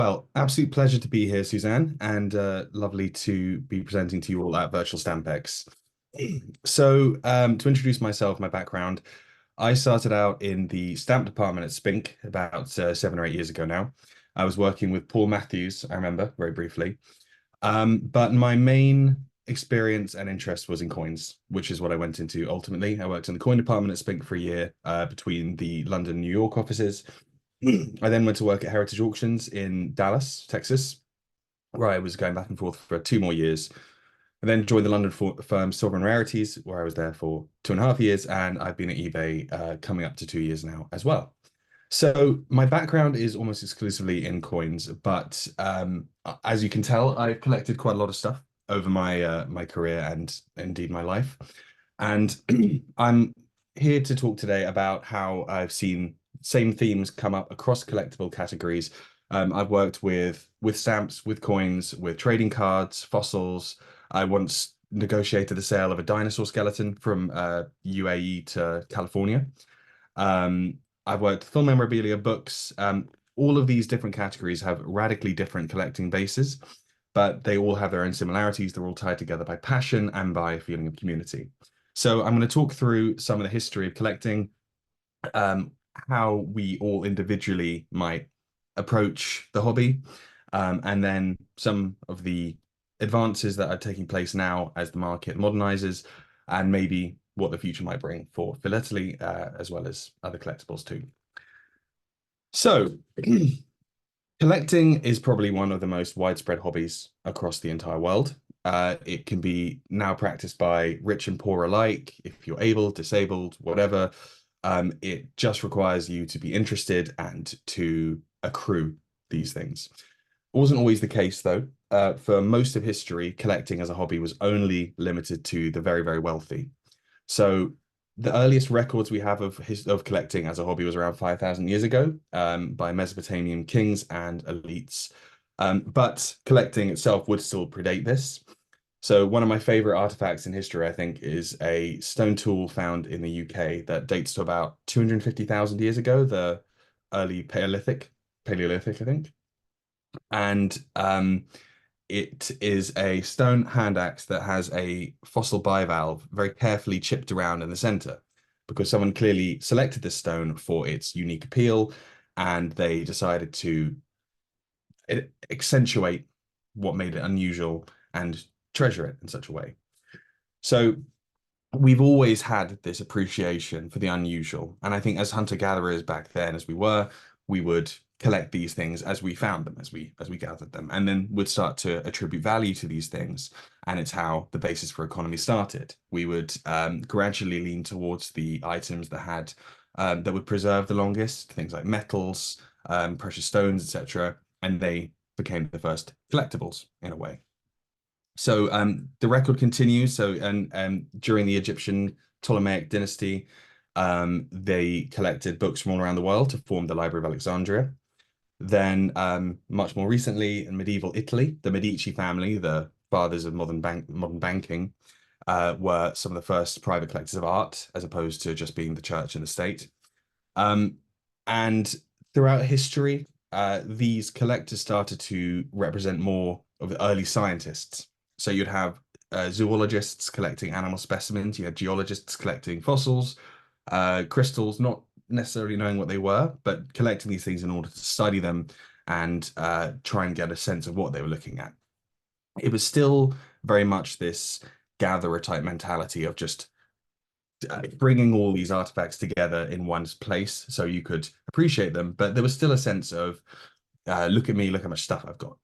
Well, absolute pleasure to be here, Suzanne, and lovely to be presenting to you all at Virtual Stampex. So, to introduce myself, my background, I started out in the stamp department at Spink about 7 or 8 years ago now. I was working with Paul Matthews, I remember very briefly. But my main experience and interest was in coins, which is what I went into ultimately. I worked in the coin department at Spink for a year between the London and New York offices. I then went to work at Heritage Auctions in Dallas, Texas, where I was going back and forth for 2 more years. I then joined the London firm Sovereign Rarities, where I was there for 2.5 years, and I've been at eBay coming up to 2 years now as well. So my background is almost exclusively in coins, but as you can tell, I've collected quite a lot of stuff over my career and indeed my life. And I'm here to talk today about how I've seen same themes come up across collectible categories. I've worked with stamps, with coins, with trading cards, fossils. I once negotiated the sale of a dinosaur skeleton from UAE to California. Um, I've worked with film memorabilia, books. All of these different categories have radically different collecting bases, but they all have their own similarities. They're all tied together by passion and by a feeling of community. So I'm going to talk through some of the history of collecting, um, how we all individually might approach the hobby, and then some of the advances that are taking place now as the market modernizes, and maybe what the future might bring for philately, as well as other collectibles too. So, collecting is probably one of the most widespread hobbies across the entire world. It can be now practiced by rich and poor alike, if you're able, disabled, whatever. It just requires you to be interested and to accrue these things. It wasn't always the case, though. For most of history, collecting as a hobby was only limited to the very, very wealthy. So the earliest records we have of collecting as a hobby was around 5,000 years ago, by Mesopotamian kings and elites. But collecting itself would still predate this. So one of my favorite artifacts in history, I think, is a stone tool found in the UK that dates to about 250,000 years ago, the early Paleolithic, I think. And it is a stone hand axe that has a fossil bivalve very carefully chipped around in the center, because someone clearly selected this stone for its unique appeal, and they decided to accentuate what made it unusual and treasure it in such a way. So we've always had this appreciation for the unusual. And I think as hunter-gatherers back then, as we would collect these things as we found them, as we gathered them, and then would start to attribute value to these things. And it's how the basis for economy started. We would gradually lean towards the items that had that would preserve the longest, things like metals, precious stones, etc. And they became the first collectibles in a way. So the record continues. So and during the Egyptian Ptolemaic dynasty, they collected books from all around the world to form the Library of Alexandria. Then much more recently in medieval Italy, the Medici family, the fathers of modern banking, were some of the first private collectors of art, as opposed to just being the church and the state. And throughout history, these collectors started to represent more of the early scientists. So you'd have zoologists collecting animal specimens, you had geologists collecting fossils, crystals, not necessarily knowing what they were, but collecting these things in order to study them and try and get a sense of what they were looking at. It was still very much this gatherer type mentality of just bringing all these artifacts together in one place so you could appreciate them, but there was still a sense of look at me, look how much stuff I've got.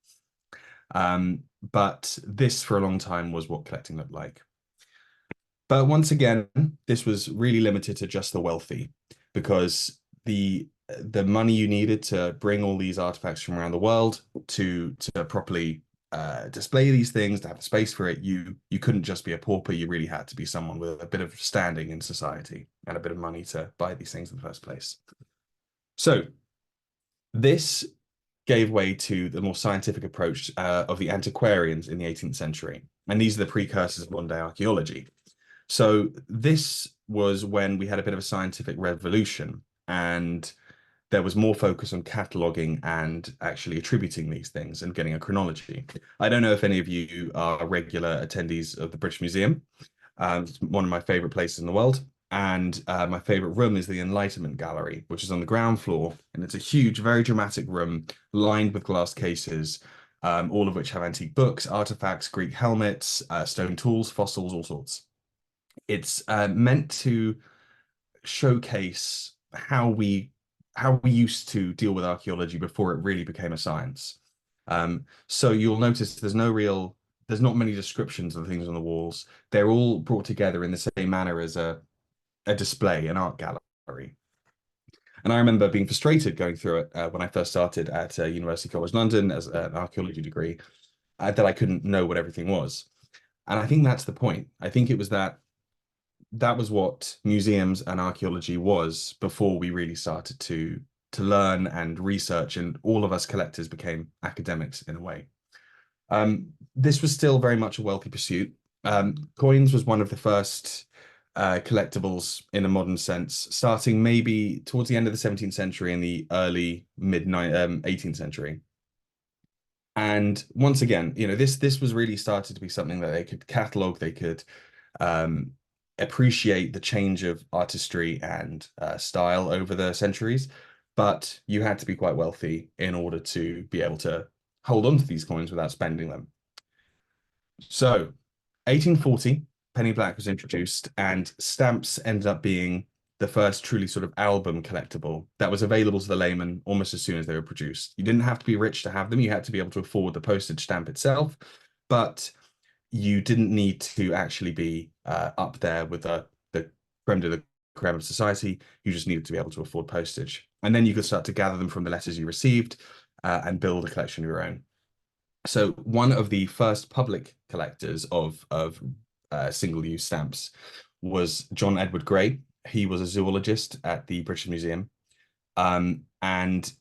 But this for a long time was what collecting looked like. But once again, this was really limited to just the wealthy, because the money you needed to bring all these artifacts from around the world to properly display these things, to have a space for it, you couldn't just be a pauper. You really had to be someone with a bit of standing in society and a bit of money to buy these things in the first place. So this gave way to the more scientific approach of the antiquarians in the 18th century. And these are the precursors of modern day archaeology. So this was when we had a bit of a scientific revolution, and there was more focus on cataloging and actually attributing these things and getting a chronology. I don't know if any of you are regular attendees of the British Museum. It's one of my favorite places in the world. And my favorite room is the Enlightenment Gallery, which is on the ground floor. And it's a huge, very dramatic room lined with glass cases, all of which have antique books, artifacts, Greek helmets, stone tools, fossils, all sorts. It's meant to showcase how we used to deal with archaeology before it really became a science. So you'll notice there's not many descriptions of the things on the walls. They're all brought together in the same manner as a display, an art gallery. And I remember being frustrated going through it when I first started at University College London as an archaeology degree, that I couldn't know what everything was. And I think that's the point. I think it was that was what museums and archaeology was before we really started to learn and research, and all of us collectors became academics in a way. This was still very much a wealthy pursuit. Coins was one of the first collectibles in a modern sense, starting maybe towards the end of the 17th century and the early mid 18th century. And once again, this was really started to be something that they could catalog, they could appreciate the change of artistry and style over the centuries, but you had to be quite wealthy in order to be able to hold on to these coins without spending them. So 1840, penny black was introduced, and stamps ended up being the first truly sort of album collectible that was available to the layman almost as soon as they were produced. You didn't have to be rich to have them. You had to be able to afford the postage stamp itself, but you didn't need to actually be up there with the creme de la creme of society. You just needed to be able to afford postage. And then you could start to gather them from the letters you received and build a collection of your own. So one of the first public collectors of single-use stamps was John Edward Gray. He was a zoologist at the British Museum. And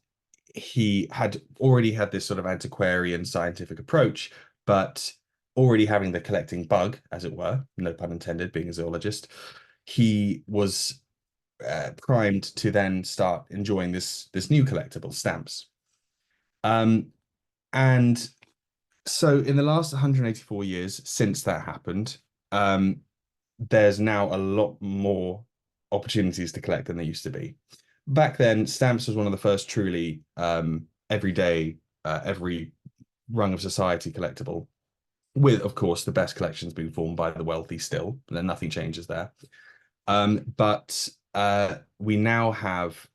he had already had this sort of antiquarian scientific approach, but already having the collecting bug, as it were, no pun intended, being a zoologist, he was primed to then start enjoying this new collectible, stamps. And so in the last 184 years since that happened, there's now a lot more opportunities to collect than there used to be. Back then, stamps was one of the first truly everyday, every rung of society collectible, with, of course, the best collections being formed by the wealthy still, and then nothing changes there. But we now have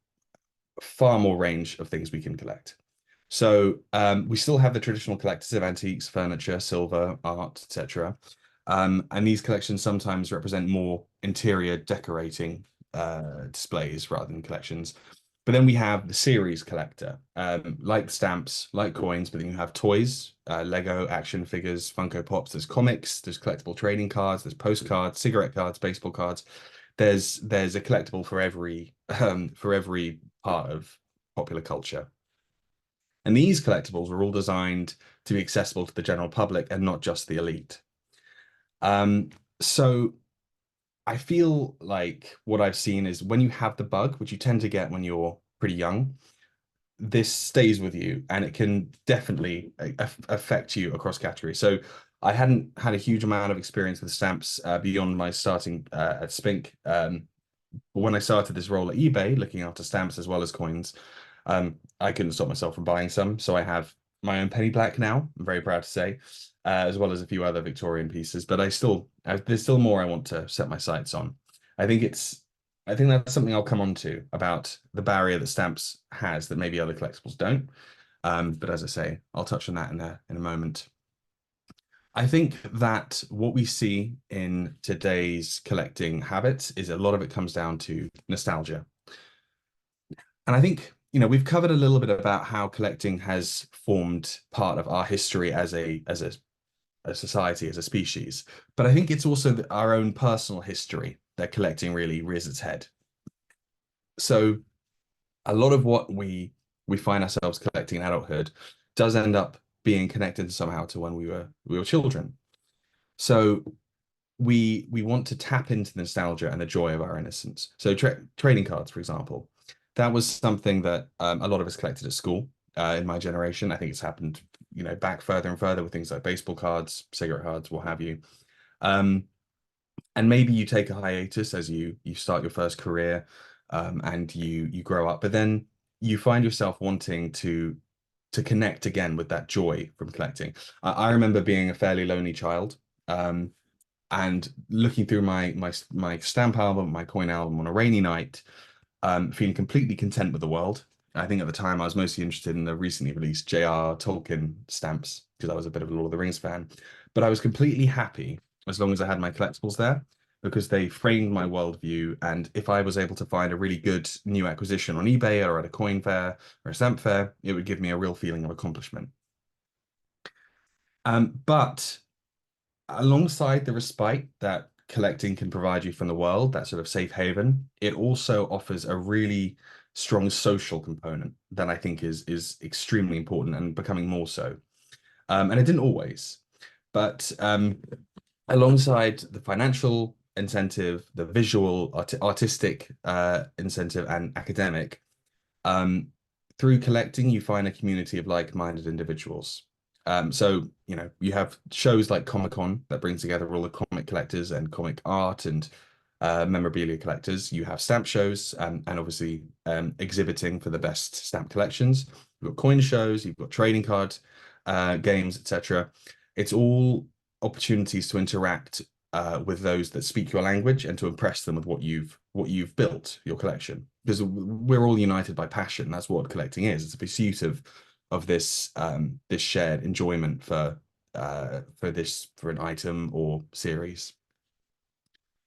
far more range of things we can collect. So we still have the traditional collectors of antiques, furniture, silver, art, etc. And these collections sometimes represent more interior decorating displays rather than collections. But then we have the series collector, like stamps, like coins, but then you have toys, Lego, action figures, Funko Pops, there's comics, there's collectible trading cards, there's postcards, cigarette cards, baseball cards. There's a collectible for every part of popular culture. And these collectibles were all designed to be accessible to the general public and not just the elite. So I feel like what I've seen is when you have the bug, which you tend to get when you're pretty young, this stays with you and it can definitely affect you across categories. So I hadn't had a huge amount of experience with stamps beyond my starting at Spink. But when I started this role at eBay, looking after stamps as well as coins, I couldn't stop myself from buying some. So I have my own penny black now, I'm very proud to say, as well as a few other Victorian pieces. But there's still more I want to set my sights on. I think that's something I'll come on to about the barrier that stamps has that maybe other collectibles don't. But as I say, I'll touch on that in a moment. I think that what we see in today's collecting habits is a lot of it comes down to nostalgia. And I think, we've covered a little bit about how collecting has formed part of our history as a society, as a species. But I think it's also our own personal history that collecting really rears its head. So a lot of what we find ourselves collecting in adulthood does end up being connected somehow to when we were children. So we want to tap into the nostalgia and the joy of our innocence. So trading cards, for example, that was something that a lot of us collected at school in my generation. I think it's happened, back further and further with things like baseball cards, cigarette cards, what have you. Um, and maybe you take a hiatus as you start your first career, and you grow up, but then you find yourself wanting to connect again with that joy from collecting. I remember being a fairly lonely child, um, and looking through my stamp album, my coin album on a rainy night, feeling completely content with the world. I think at the time I was mostly interested in the recently released J.R. Tolkien stamps because I was a bit of a Lord of the Rings fan. But I was completely happy as long as I had my collectibles there because they framed my worldview. And if I was able to find a really good new acquisition on eBay or at a coin fair or a stamp fair, it would give me a real feeling of accomplishment. But alongside the respite that collecting can provide you from the world, that sort of safe haven, it also offers a really strong social component that I think is extremely important and becoming more so. And it didn't always, but alongside the financial incentive, the visual, artistic incentive, and academic, um, through collecting, you find a community of like-minded individuals. So, you have shows like Comic-Con that brings together all the comic collectors and comic art and memorabilia collectors. You have stamp shows and obviously exhibiting for the best stamp collections. You've got coin shows, you've got trading card games, etc. It's all opportunities to interact with those that speak your language and to impress them with what you've built, your collection. Because we're all united by passion. That's what collecting is. It's a pursuit of this shared enjoyment for an item or series.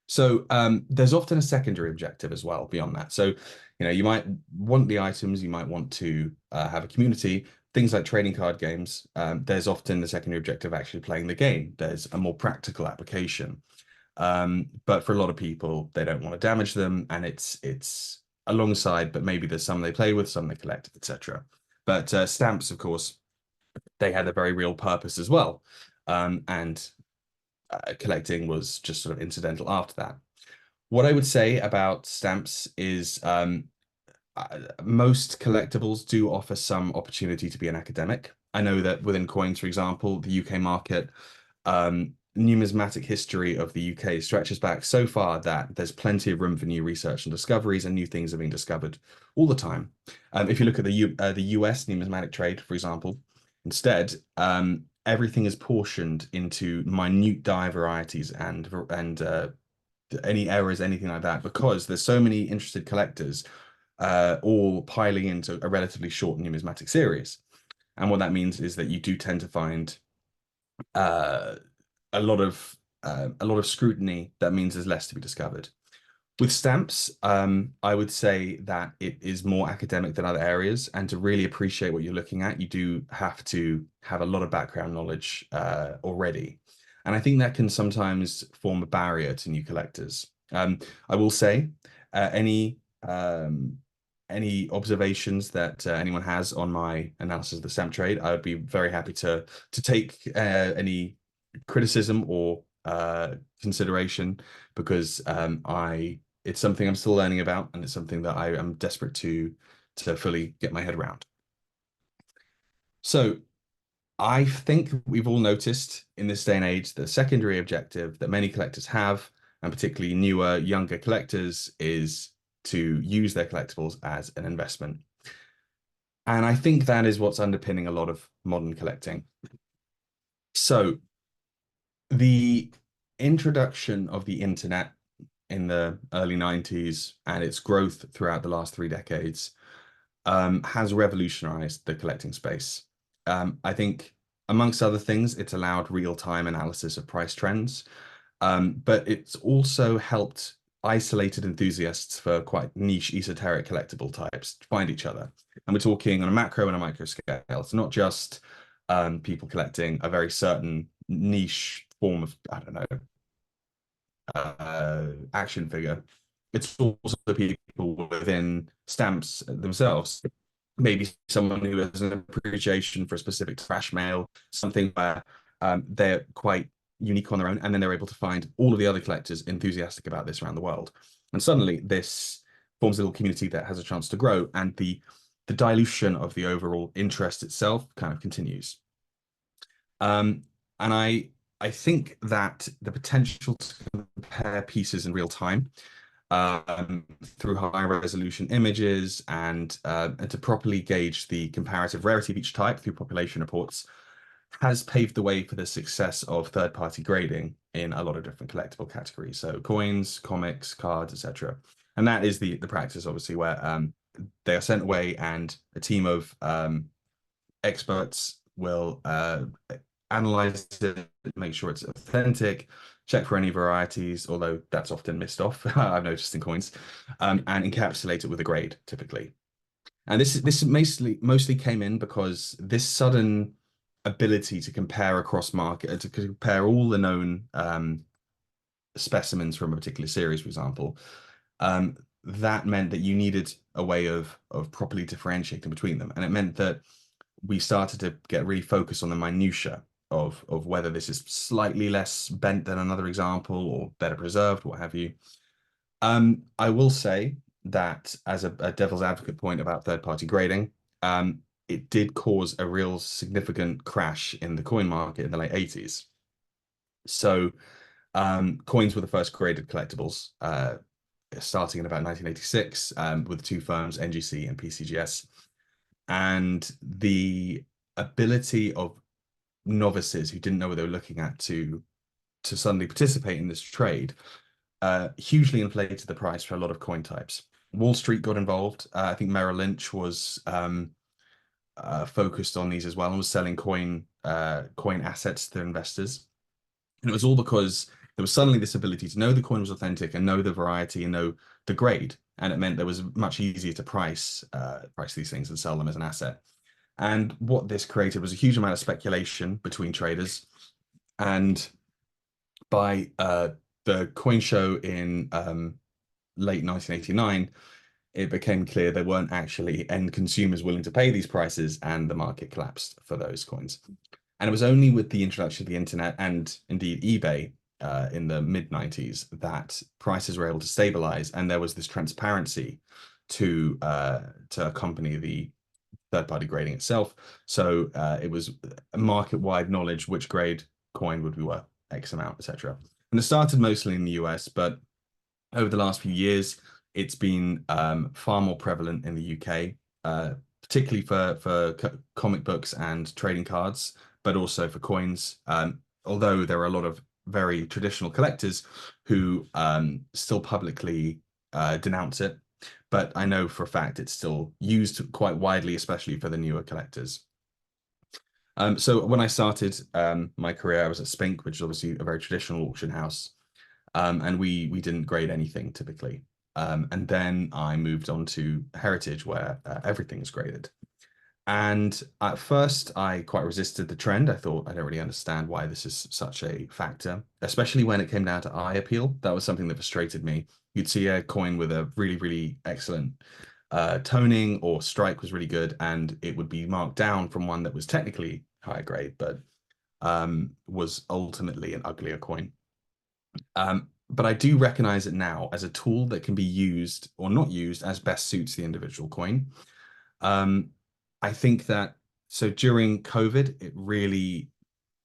So there's often a secondary objective as well beyond that. So, you might want the items, you might want to have a community, things like trading card games. There's often the secondary objective of actually playing the game. There's a more practical application. But for a lot of people, they don't want to damage them, and it's alongside, but maybe there's some they play with, some they collect, etc. But stamps, of course, they had a very real purpose as well. And collecting was just sort of incidental after that. What I would say about stamps is most collectibles do offer some opportunity to be an academic. I know that within coins, for example, the UK market, numismatic history of the UK stretches back so far that there's plenty of room for new research and discoveries, and new things are being discovered all the time. If you look at the US numismatic trade, for example, instead, everything is portioned into minute die varieties and any errors, anything like that, because there's so many interested collectors all piling into a relatively short numismatic series. And what that means is that you do tend to find uh, a lot of scrutiny. That means there's less to be discovered. With stamps, I would say that it is more academic than other areas, and to really appreciate what you're looking at, you do have to have a lot of background knowledge already. And I think that can sometimes form a barrier to new collectors. I will say, uh, any um, any observations that anyone has on my analysis of the stamp trade, I would be very happy to take any criticism or consideration because it's something I'm still learning about, and it's something that I am desperate to fully get my head around. So I think we've all noticed in this day and age the secondary objective that many collectors have, and particularly newer, younger collectors, is to use their collectibles as an investment. And I think that is what's underpinning a lot of modern collecting. So the introduction of the internet in the early 90s and its growth throughout the last 3 decades has revolutionized the collecting space. I think, amongst other things, it's allowed real-time analysis of price trends, but it's also helped isolated enthusiasts for quite niche, esoteric collectible types find each other. And we're talking on a macro and a micro scale. It's not just people collecting a very certain niche form of, I don't know, action figure. It's also people within stamps themselves. Maybe someone who has an appreciation for a specific trash mail, something where they're quite unique on their own, and then they're able to find all of the other collectors enthusiastic about this around the world. And suddenly, this forms a little community that has a chance to grow, and the dilution of the overall interest itself kind of continues. And I think that the potential to compare pieces in real time through high resolution images and to properly gauge the comparative rarity of each type through population reports has paved the way for the success of third-party grading in a lot of different collectible categories. So coins, comics, cards, etc. And that is the practice, obviously, where they are sent away and a team of experts will analyze it, make sure it's authentic, check for any varieties, although that's often missed off, I've noticed in coins, and encapsulate it with a grade, typically. And this mostly came in because this sudden ability to compare across market, to compare all the known specimens from a particular series, for example, that meant that you needed a way of properly differentiating between them. And it meant that we started to get really focused on the minutiae of whether this is slightly less bent than another example or better preserved, what have you. I will say that as a devil's advocate point about third-party grading, it did cause a real significant crash in the coin market in the late 80s. So coins were the first graded collectibles, starting in about 1986 with two firms, NGC and PCGS. And the ability of novices who didn't know what they were looking at to suddenly participate in this trade hugely inflated the price for a lot of coin types. Wall Street got involved. I think Merrill Lynch was focused on these as well and was selling coin assets to their investors. And it was all because there was suddenly this ability to know the coin was authentic and know the variety and know the grade. And it meant that it was much easier to price these things and sell them as an asset. And what this created was a huge amount of speculation between traders. And by the coin show in late 1989, it became clear there weren't actually end consumers willing to pay these prices, and the market collapsed for those coins. And it was only with the introduction of the internet and indeed eBay in the mid-90s that prices were able to stabilize, and there was this transparency to accompany the third-party grading itself. So it was a market-wide knowledge which grade coin would be worth X amount, etc. And it started mostly in the US, but over the last few years, it's been far more prevalent in the UK, particularly for comic books and trading cards, but also for coins. Although there are a lot of very traditional collectors who still publicly denounce it, but I know for a fact it's still used quite widely, especially for the newer collectors. So when I started my career, I was at Spink, which is obviously a very traditional auction house, and we didn't grade anything typically. And then I moved on to Heritage, where everything's graded. And at first, I quite resisted the trend. I thought I don't really understand why this is such a factor, especially when it came down to eye appeal. That was something that frustrated me. You'd see a coin with a really, really excellent toning or strike was really good, and it would be marked down from one that was technically higher grade, but was ultimately an uglier coin. But I do recognize it now as a tool that can be used or not used as best suits the individual coin. I think that so during COVID, it really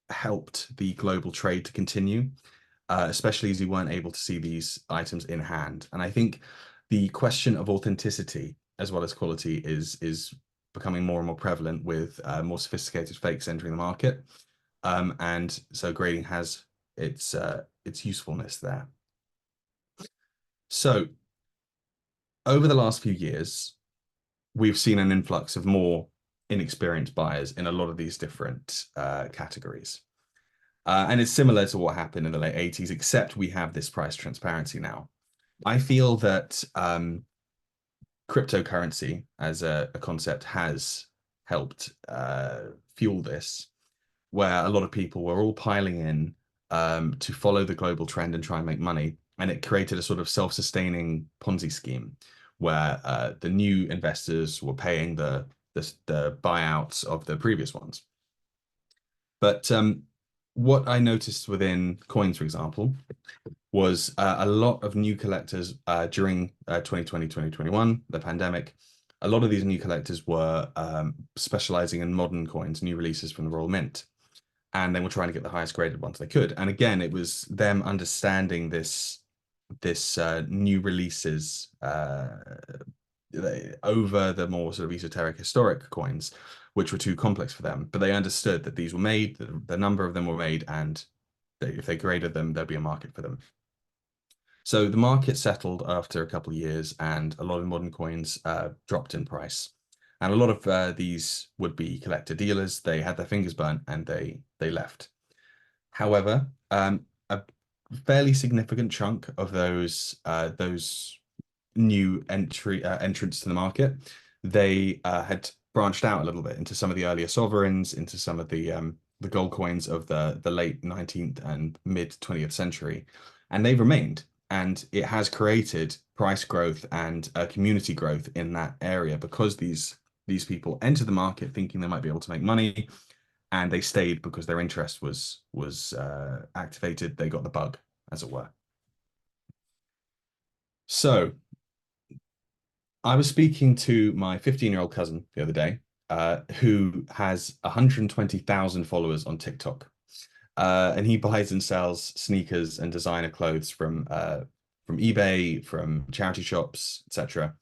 helped the global trade to continue, especially as you weren't able to see these items in hand. And I think the question of authenticity as well as quality is becoming more and more prevalent with more sophisticated fakes entering the market. And so grading has its usefulness there. So over the last few years, we've seen an influx of more inexperienced buyers in a lot of these different categories. And it's similar to what happened in the late 80s, except we have this price transparency now. I feel that cryptocurrency as a concept has helped fuel this, where a lot of people were all piling in to follow the global trend and try and make money. And it created a sort of self-sustaining Ponzi scheme where the new investors were paying the buyouts of the previous ones. But what I noticed within coins, for example, was a lot of new collectors during 2020, 2021, the pandemic. A lot of these new collectors were specializing in modern coins, new releases from the Royal Mint, and they were trying to get the highest graded ones they could. And again, it was them understanding this new releases over the more sort of esoteric historic coins, which were too complex for them. But they understood that these were made, the number of them were made, and if they graded them, there'd be a market for them. So the market settled after a couple of years, and a lot of modern coins dropped in price. And a lot of these would-be collector dealers, they had their fingers burnt and they left. However, a fairly significant chunk of those new entrants to the market, they had branched out a little bit into some of the earlier sovereigns, into some of the gold coins of the late 19th and mid 20th century, and they've remained. And it has created price growth and community growth in that area because these people entered the market thinking they might be able to make money, and they stayed because their interest was activated. They got the bug, as it were. So I was speaking to my 15-year-old cousin the other day, who has 120,000 followers on TikTok. And he buys and sells sneakers and designer clothes from eBay, from charity shops, etc.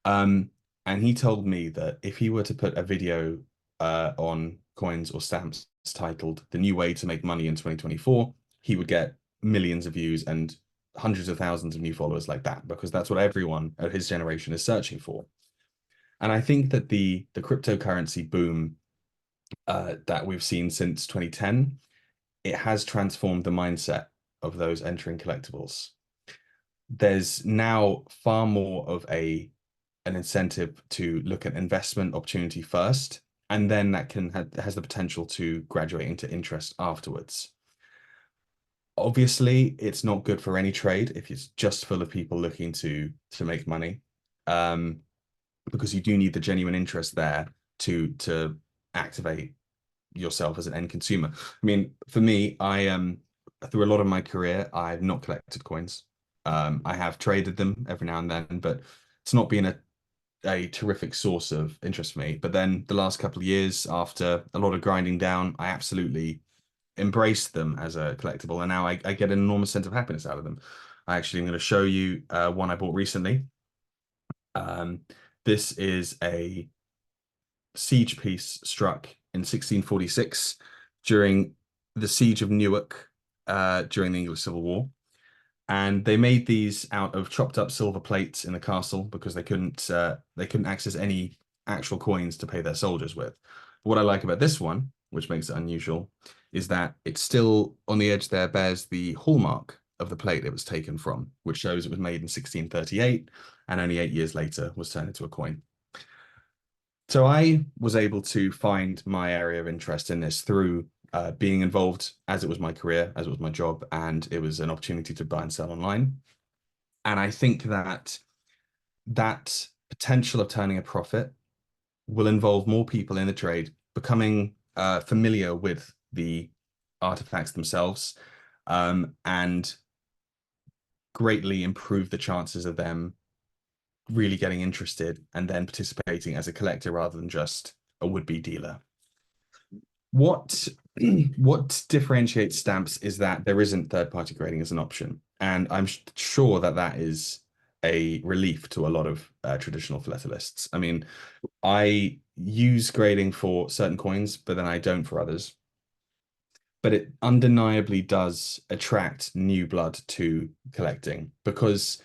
And he told me that if he were to put a video on coins or stamps titled "The New Way to Make Money in 2024," he would get millions of views and hundreds of thousands of new followers like that, because that's what everyone of his generation is searching for. And I think that the cryptocurrency boom that we've seen since 2010, it has transformed the mindset of those entering collectibles. There's now far more of an incentive to look at investment opportunity first, and then that has the potential to graduate into interest afterwards. Obviously, it's not good for any trade if it's just full of people looking to make money, because you do need the genuine interest there to activate yourself as an end consumer. I mean, for me, through a lot of my career, I've not collected coins. I have traded them every now and then, but it's not been a terrific source of interest for me. But then the last couple of years, after a lot of grinding down, I absolutely embraced them as a collectible, and now I get an enormous sense of happiness out of them. I actually am going to show you one I bought recently. This is a siege piece struck in 1646 during the siege of Newark during the English Civil War. And they made these out of chopped up silver plates in the castle because they couldn't access any actual coins to pay their soldiers with. But what I like about this one, which makes it unusual, is that it's still on the edge there bears the hallmark of the plate it was taken from, which shows it was made in 1638 and only 8 years later was turned into a coin. So I was able to find my area of interest in this through being involved, as it was my career, as it was my job, and it was an opportunity to buy and sell online. And I think that that potential of turning a profit will involve more people in the trade becoming familiar with the artifacts themselves, and greatly improve the chances of them really getting interested and then participating as a collector rather than just a would-be dealer. What differentiates stamps is that there isn't third-party grading as an option, and I'm sure that that is a relief to a lot of traditional philatelists. I mean, I use grading for certain coins, but then I don't for others. But it undeniably does attract new blood to collecting because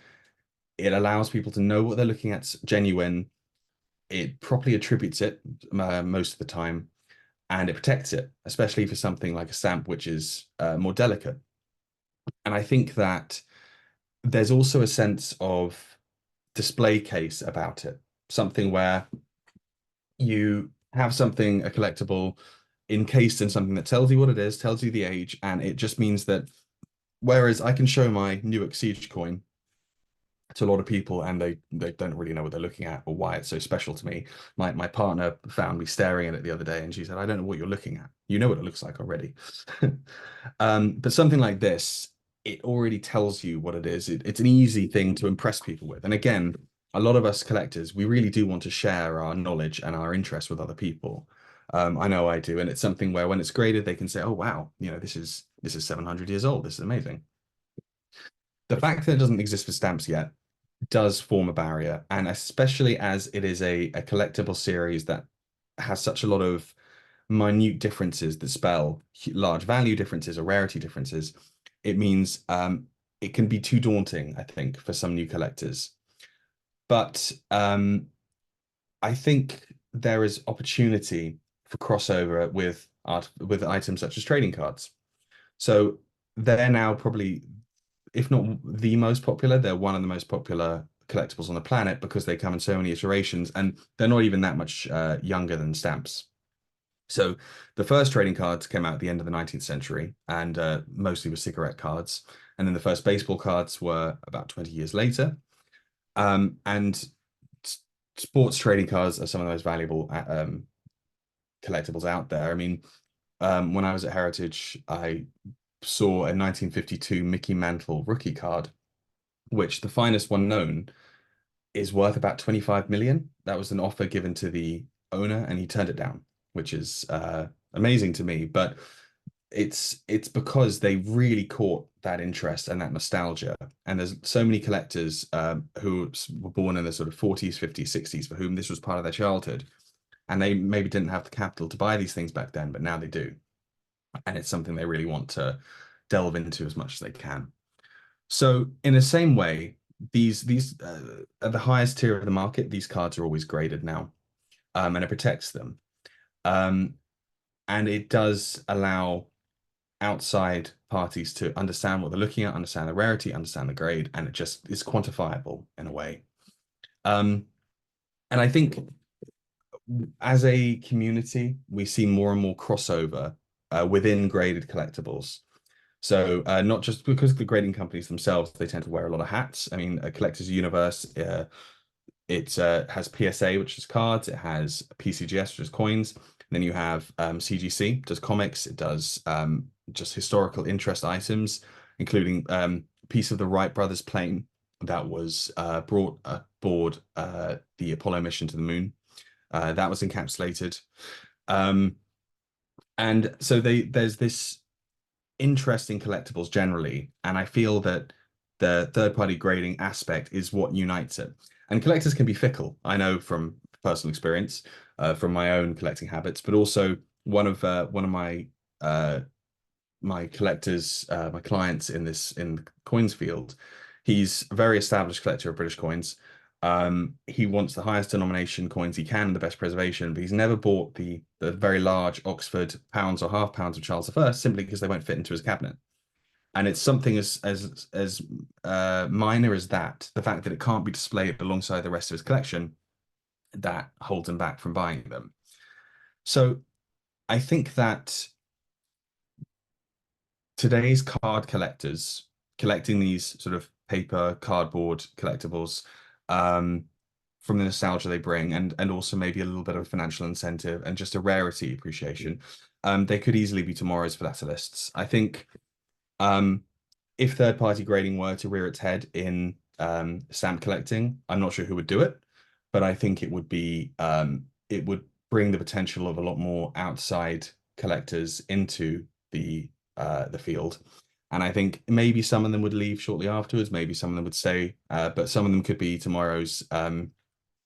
it allows people to know what they're looking at genuine. It properly attributes it most of the time, and it protects it, especially for something like a stamp, which is more delicate. And I think that there's also a sense of display case about it, something where you have something, a collectible, encased in something that tells you what it is, tells you the age, and it just means that whereas I can show my Newark Siege coin to a lot of people and they don't really know what they're looking at or why it's so special to me. My partner found me staring at it the other day and she said, "I don't know what you're looking at. You know what it looks like already." But something like this, it already tells you what it is. It's an easy thing to impress people with. And again, a lot of us collectors, we really do want to share our knowledge and our interest with other people. I know I do, and it's something where when it's graded, they can say, "Oh wow, this is 700 years old. This is amazing." The fact that it doesn't exist for stamps yet does form a barrier, and especially as it is a collectible series that has such a lot of minute differences that spell large value differences or rarity differences, it means it can be too daunting, I think, for some new collectors. But I think there is opportunity for crossover with with items such as trading cards. So they're now probably, if not the most popular, they're one of the most popular collectibles on the planet because they come in so many iterations and they're not even that much younger than stamps. So the first trading cards came out at the end of the 19th century and mostly were cigarette cards. And then the first baseball cards were about 20 years later. And sports trading cards are some of the most valuable collectibles out there. I mean, when I was at Heritage, I saw a 1952 Mickey Mantle rookie card, which the finest one known is worth about 25 million. That was an offer given to the owner and he turned it down, which is amazing to me. But it's because they really caught that interest and that nostalgia. And there's so many collectors who were born in the sort of 40s, 50s, 60s for whom this was part of their childhood. And they maybe didn't have the capital to buy these things back then, but now they do. And it's something they really want to delve into as much as they can. So in the same way, these at the highest tier of the market, these cards are always graded now, and it protects them. Um, and it does allow outside parties to understand what they're looking at, understand the rarity, understand the grade, and it just is quantifiable in a way. Um, and I think as a community, we see more and more crossover within graded collectibles. So not just because the grading companies themselves, they tend to wear a lot of hats. I mean, a collector's universe, it has PSA, which is cards. It has PCGS, which is coins. And then you have CGC, does comics. It does just historical interest items, including piece of the Wright brothers plane that was brought aboard the Apollo mission to the moon. That was encapsulated. Um, and so there's this interest in collectibles generally, and I feel that the third-party grading aspect is what unites it. And collectors can be fickle. I know from personal experience, from my own collecting habits, but also one of my collectors, my clients in the coins field, he's a very established collector of British coins. He wants the highest denomination coins he can, the best preservation, but he's never bought the very large Oxford pounds or half pounds of Charles I, simply because they won't fit into his cabinet. And it's something as minor as that, the fact that it can't be displayed alongside the rest of his collection, that holds him back from buying them. So I think that today's card collectors collecting these sort of paper, cardboard collectibles, um, from the nostalgia they bring, and also maybe a little bit of financial incentive and just a rarity appreciation, they could easily be tomorrow's philatelists. I think um, if third-party grading were to rear its head in stamp collecting, I'm not sure who would do it, but I think it would bring the potential of a lot more outside collectors into the field. And I think maybe some of them would leave shortly afterwards, maybe some of them would stay, but some of them could be tomorrow's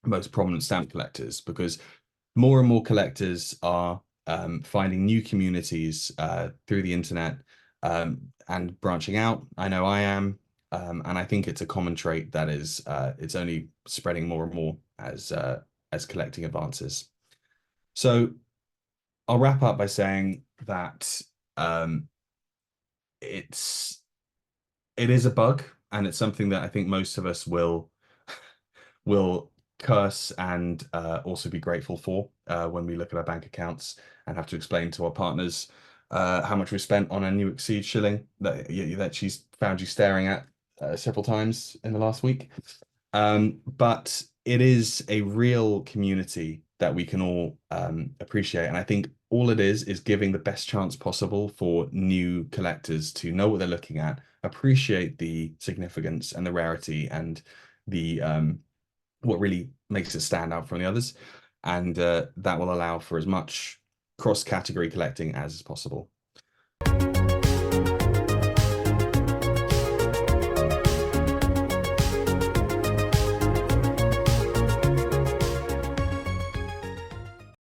most prominent stamp collectors because more and more collectors are finding new communities through the internet and branching out. I know I am, and I think it's a common trait that is it's only spreading more and more as collecting advances. So I'll wrap up by saying that um, it's it is a bug, and it's something that I think most of us will curse and also be grateful for when we look at our bank accounts and have to explain to our partners how much we spent on a new Exceed shilling that she's found you staring at several times in the last week. But it is a real community that we can all appreciate. And I think all it is giving the best chance possible for new collectors to know what they're looking at, appreciate the significance and the rarity and the what really makes it stand out from the others. And that will allow for as much cross-category collecting as is possible.